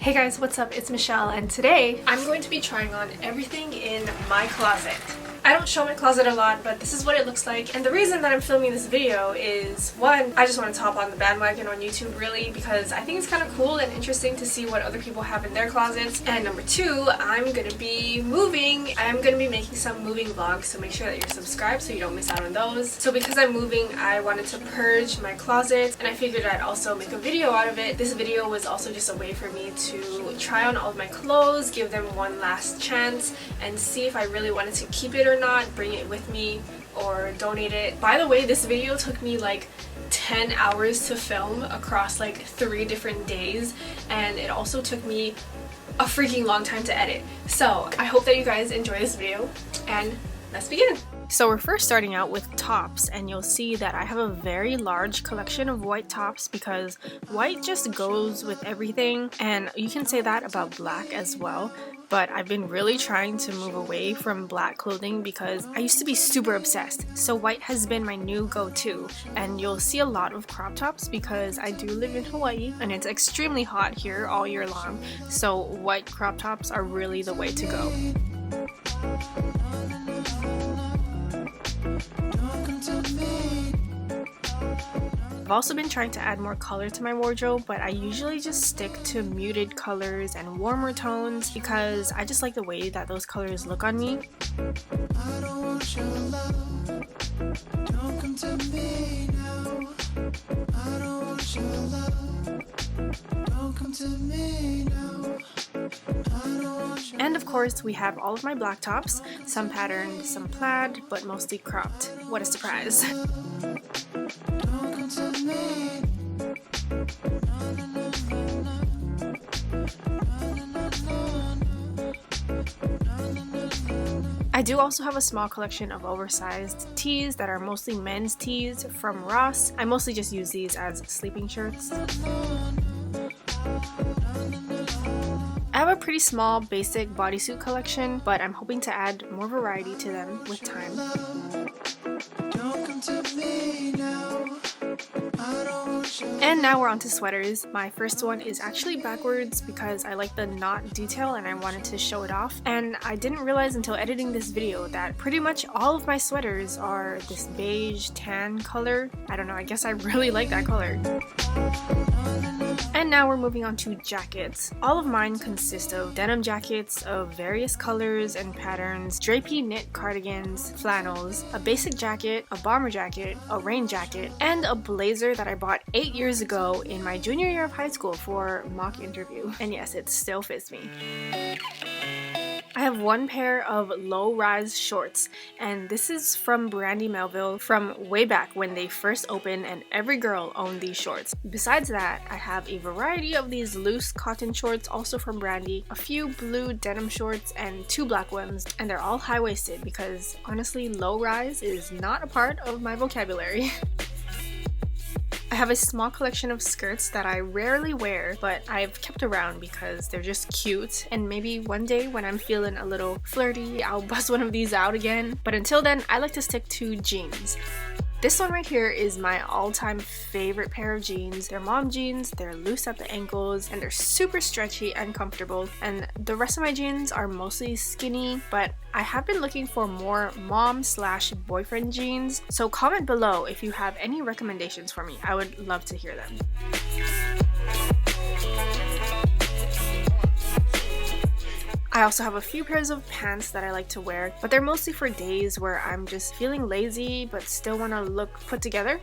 Hey guys, what's up? It's Michelle, and today I'm going to be trying on everything in my closet. I don't show my closet a lot, but this is what it looks like. And the reason that I'm filming this video is, one, I just want to hop on the bandwagon on YouTube really because I think it's kind of cool and interesting to see what other people have in their closets. And number two, I'm going to be moving. I'm going to be making some moving vlogs, so make sure that you're subscribed so you don't miss out on those. So because I'm moving, I wanted to purge my closet, and I figured I'd also make a video out of it. This video was also just a way for me to try on all of my clothes, give them one last chance, and see if I really wanted to keep it or not, bring it with me or donate it. By the way, this video took me like 10 hours to film across like 3 different days, and it also took me a freaking long time to edit. So I hope that you guys enjoy this video, and let's begin. So we're first starting out with tops, and you'll see that I have a very large collection of white tops because white just goes with everything, and you can say that about black as well. But I've been really trying to move away from black clothing because I used to be super obsessed. So white has been my new go-to, and you'll see a lot of crop tops because I do live in Hawaii and it's extremely hot here all year long. So white crop tops are really the way to go. I've also been trying to add more color to my wardrobe, but I usually just stick to muted colors and warmer tones because I just like the way that those colors look on me. And of course, we have all of my black tops, some patterned, some plaid, but mostly cropped. What a surprise. I do also have a small collection of oversized tees that are mostly men's tees from Ross. I mostly just use these as sleeping shirts. I have a pretty small basic bodysuit collection, but I'm hoping to add more variety to them with time. And now we're on to sweaters. My first one is actually backwards because I like the knot detail and I wanted to show it off. And I didn't realize until editing this video that pretty much all of my sweaters are this beige tan color. I don't know, I guess I really like that color. And now we're moving on to jackets. All of mine consist of denim jackets of various colors and patterns, drapey knit cardigans, flannels, a basic jacket, a bomber jacket, a rain jacket, and a blazer that I bought 8 years ago in my junior year of high school for mock interview. And yes, it still fits me. I have one pair of low-rise shorts, and this is from Brandy Melville from way back when they first opened and every girl owned these shorts. Besides that, I have a variety of these loose cotton shorts also from Brandy, a few blue denim shorts, and 2 black ones, and they're all high-waisted because honestly low-rise is not a part of my vocabulary. I have a small collection of skirts that I rarely wear, but I've kept around because they're just cute, and maybe one day when I'm feeling a little flirty, I'll bust one of these out again. But until then, I like to stick to jeans. This one right here is my all-time favorite pair of jeans. They're mom jeans, they're loose at the ankles, and they're super stretchy and comfortable. And the rest of my jeans are mostly skinny, but I have been looking for more mom/boyfriend jeans. So comment below if you have any recommendations for me. I would love to hear them. I also have a few pairs of pants that I like to wear, but they're mostly for days where I'm just feeling lazy but still want to look put together.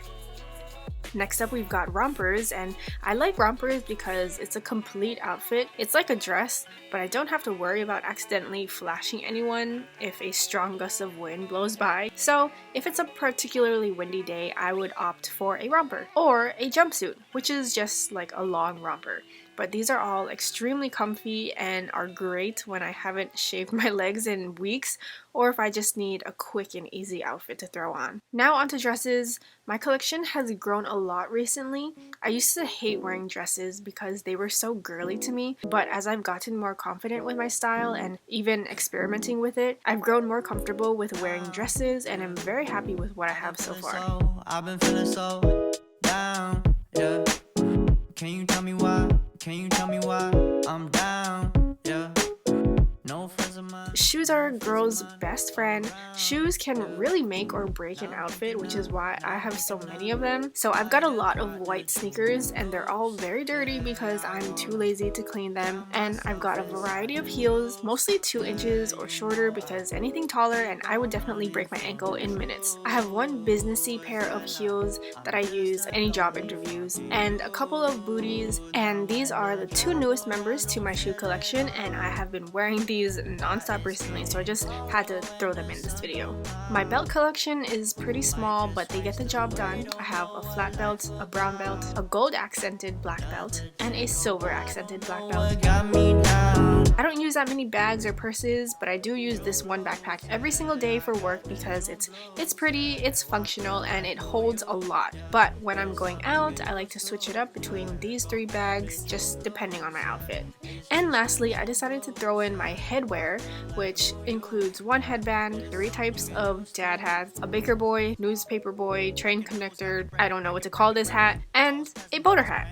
Next up, we've got rompers, and I like rompers because it's a complete outfit. It's like a dress, but I don't have to worry about accidentally flashing anyone if a strong gust of wind blows by. So if it's a particularly windy day, I would opt for a romper or a jumpsuit, which is just like a long romper. But these are all extremely comfy and are great when I haven't shaved my legs in weeks, or if I just need a quick and easy outfit to throw on. Now onto dresses. My collection has grown a lot recently. I used to hate wearing dresses because they were so girly to me, but as I've gotten more confident with my style and even experimenting with it, I've grown more comfortable with wearing dresses, and I'm very happy with what I have so far. I've been feeling so down, yeah. Can you tell me why? Can you tell me why I'm down? Yeah. No friends of mine. Shoes are a girl's best friend. Shoes can really make or break an outfit, which is why I have so many of them. So I've got a lot of white sneakers and they're all very dirty because I'm too lazy to clean them. And I've got a variety of heels, mostly 2 inches or shorter because anything taller and I would definitely break my ankle in minutes. I have one businessy pair of heels that I use at any job interviews and a couple of booties, and these are the 2 newest members to my shoe collection, and I have been wearing these non-stop recently, so I just had to throw them in this video. My belt collection is pretty small, but they get the job done. I have a flat belt, a brown belt, a gold accented black belt, and a silver accented black belt. I don't use that many bags or purses, but I do use this one backpack every single day for work because it's pretty, it's functional, and it holds a lot. But when I'm going out, I like to switch it up between these 3 bags, just depending on my outfit. And lastly, I decided to throw in my headwear, which includes 1 headband, 3 types of dad hats, a baker boy, newspaper boy, train conductor, I don't know what to call this hat, and a boater hat.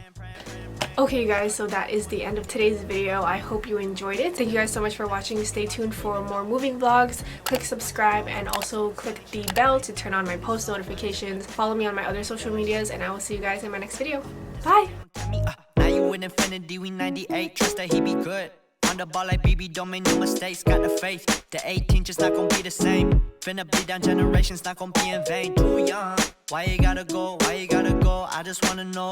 Okay you guys, so that is the end of today's video. I hope you enjoyed it. Thank you guys so much for watching. Stay tuned for more moving vlogs. Click subscribe and also click the bell to turn on my post notifications. Follow me on my other social medias and I will see you guys in my next video. Bye! Now you in infinity, we 98. Trust that he be good. On the ball like BB, don't make no mistakes. Got the faith, the 18 just not gonna be the same. Finna bleed down generations, not gonna be in vain. Too young, why you gotta go, why you gotta go? I just wanna know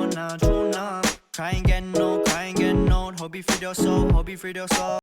now, true numb. Cry and get old, hope you free your soul, hope you free your soul.